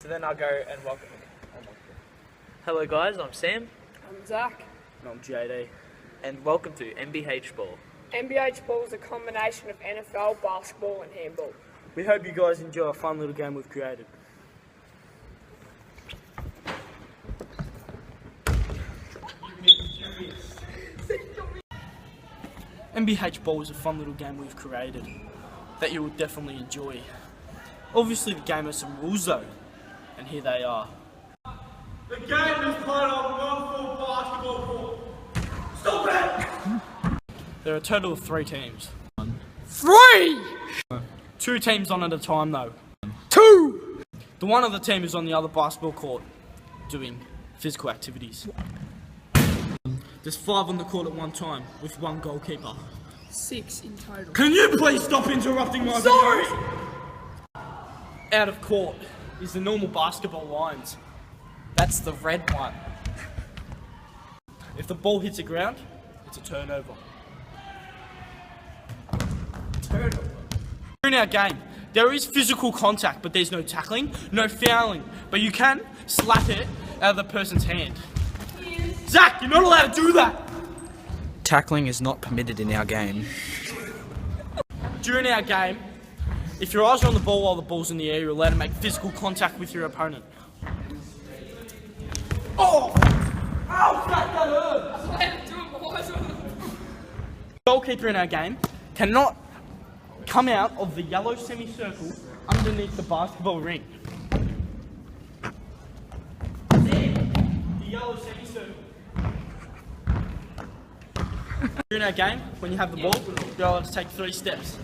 So then I'll go and welcome him. Hello guys, I'm Sam. I'm Zach. And I'm JD. And welcome to NBH Ball. NBH ball is a combination of NFL, basketball and handball. We hope you guys enjoy a fun little game we've created. NBH Ball is a fun little game we've created that you will definitely enjoy. Obviously the game has some rules though, and here they are. The game is played on 1 full basketball court. Stop it! There are a total of 3 teams. 3! 2 teams on at a time though. 2! The one other team is on the other basketball court doing physical activities. There's 5 on the court at one time with 1 goalkeeper. 6 in total. Can you please stop interrupting my Sorry! videos? Out of court is the normal basketball lines. That's the red one. If the ball hits the ground, it's a turnover. In our game, there is physical contact, but there's no tackling, no fouling. But you can slap it out of the person's hand. Zach, you're not allowed to do that! Tackling is not permitted in our game. During our game, if your eyes are on the ball while the ball's in the air, you're allowed to make physical contact with your opponent. Oh! Ow, Zach, that hurt! Goalkeeper in our game cannot come out of the yellow semicircle underneath the basketball ring. The yellow semicircle. During our game, when you have the ball, you're allowed to take 3 steps.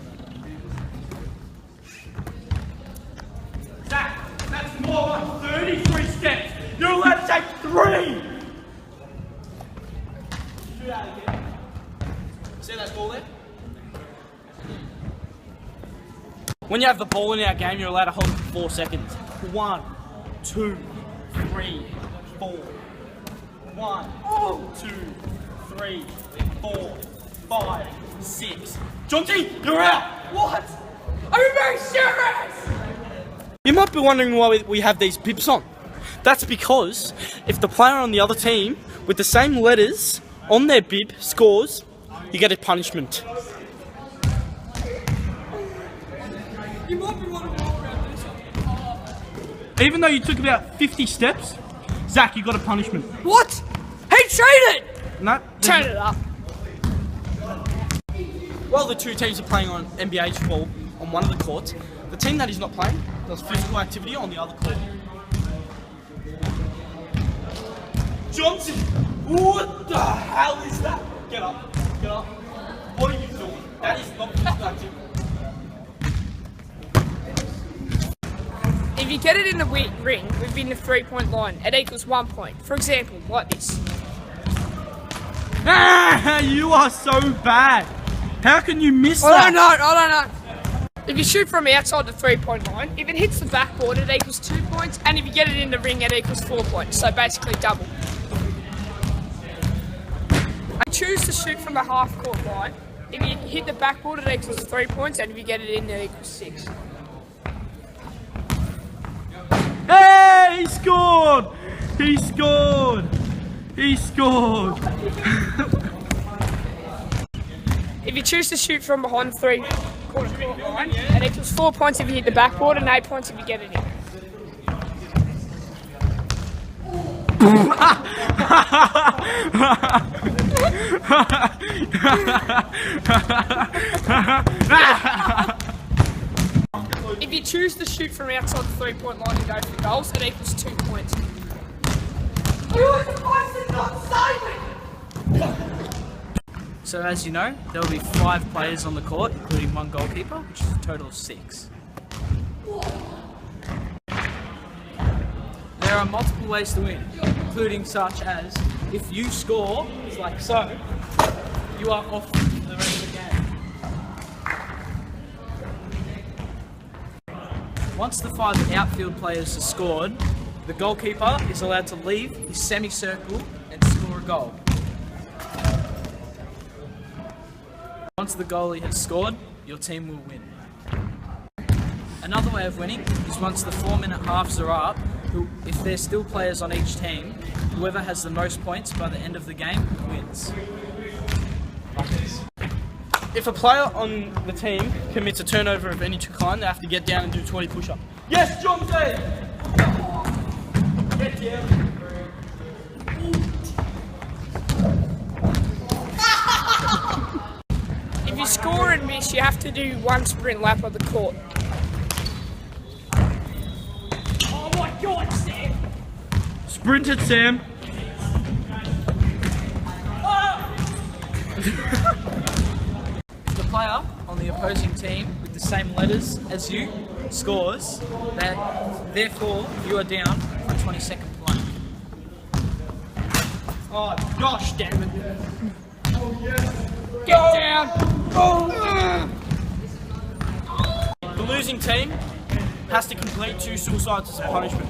Zach, that's more like 33 steps. You're allowed to take 3! Do that again. See that ball there? When you have the ball in our game, you're allowed to hold it for 4 seconds. 1, 2, 3, 4. 1, 2, 3, 4, 5, 6. Jonty, you're out! What? Are you very serious? You might be wondering why we have these bibs on. That's because if the player on the other team with the same letters on their bib scores, you get a punishment. You might be wondering around this. Even though you took about 50 steps, Zach, you got a punishment. What? He cheated! No. Turn it up. While the 2 teams are playing on NBH ball on one of the courts, the team that is not playing does physical activity on the other court. Johnson, what the hell is that? Get up, get up. What are you doing? That is not physical activity. If you get it in the ring within the 3-point line, it equals 1 point. For example, like this. Ah, you are so bad. How can you miss I that? don't know. If you shoot from outside the 3-point line, if it hits the backboard, it equals 2 points, and if you get it in the ring, it equals 4 points. So basically double. I choose to shoot from the half-court line. If you hit the backboard, it equals 3 points, and if you get it in, it equals 6. Hey, he scored! He scored! He scored! If you choose to shoot from behind the 3-quarter line, it equals 4 points if you hit the backboard, and 8 points if you get it in. If you choose to shoot from outside the 3-point line and go for goals, it equals 2 points. You were supposed to not say it! So as you know, there will be 5 players on the court, including 1 goalkeeper, which is a total of 6. There are multiple ways to win, including such as, if you score, like so, you are off the rest of the game. Once the 5 outfield players have scored, the goalkeeper is allowed to leave his semicircle and score a goal. Once the goalie has scored, your team will win. Another way of winning is once the 4-minute halves are up, if there's still players on each team, whoever has the most points by the end of the game wins. Like this. If a player on the team commits a turnover of any kind, they have to get down and do 20 push-ups. Yes, John said! Get down. If you score and miss, you have to do 1 sprint lap of the court. Oh my God, Sam! Sprinted, Sam. The player on the opposing team with the same letters as you scores, therefore you are down for a 20-second play. Oh, gosh, damn it. Get down! The losing team has to complete 2 suicides as a punishment.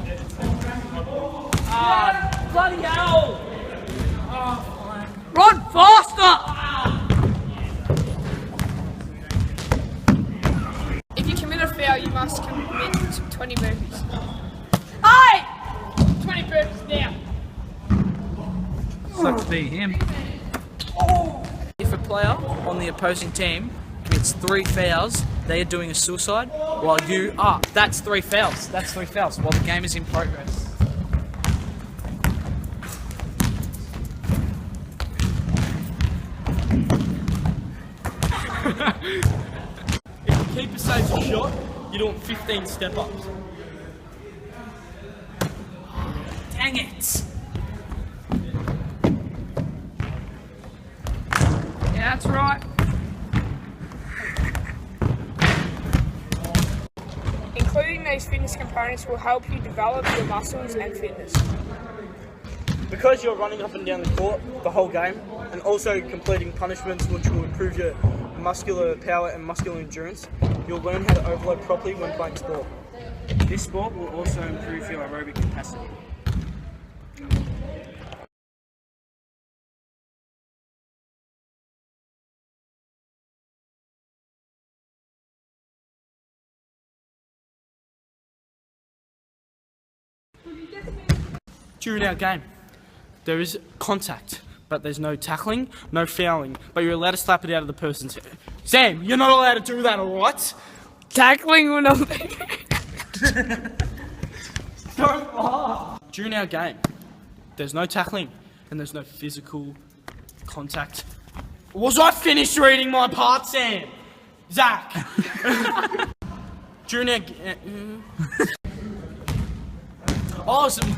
Bloody hell! Run faster! If you commit a foul, you must commit 20 burpees. Hey! 20 burpees now. Sucks to be him. If a player on the opposing team commits 3 fouls, they are doing a suicide, while you that's 3 fouls. That's 3 fouls while the game is in progress. If the keeper saves a shot, you're doing 15 step-ups. Dang it! Yeah, that's right. Including these fitness components will help you develop your muscles and fitness. Because you're running up and down the court the whole game, and also completing punishments which will improve your muscular power and muscular endurance, you'll learn how to overload properly when playing sport. This sport will also improve your aerobic capacity. During our game, there is contact, but there's no tackling, no fouling, but you're allowed to slap it out of the person's head. Sam, you're not allowed to do that, alright? Tackling will not be. Don't laugh! During our game, there's no tackling, and there's no physical contact. Was I finished reading my part, Sam? Zach! During our... Awesome!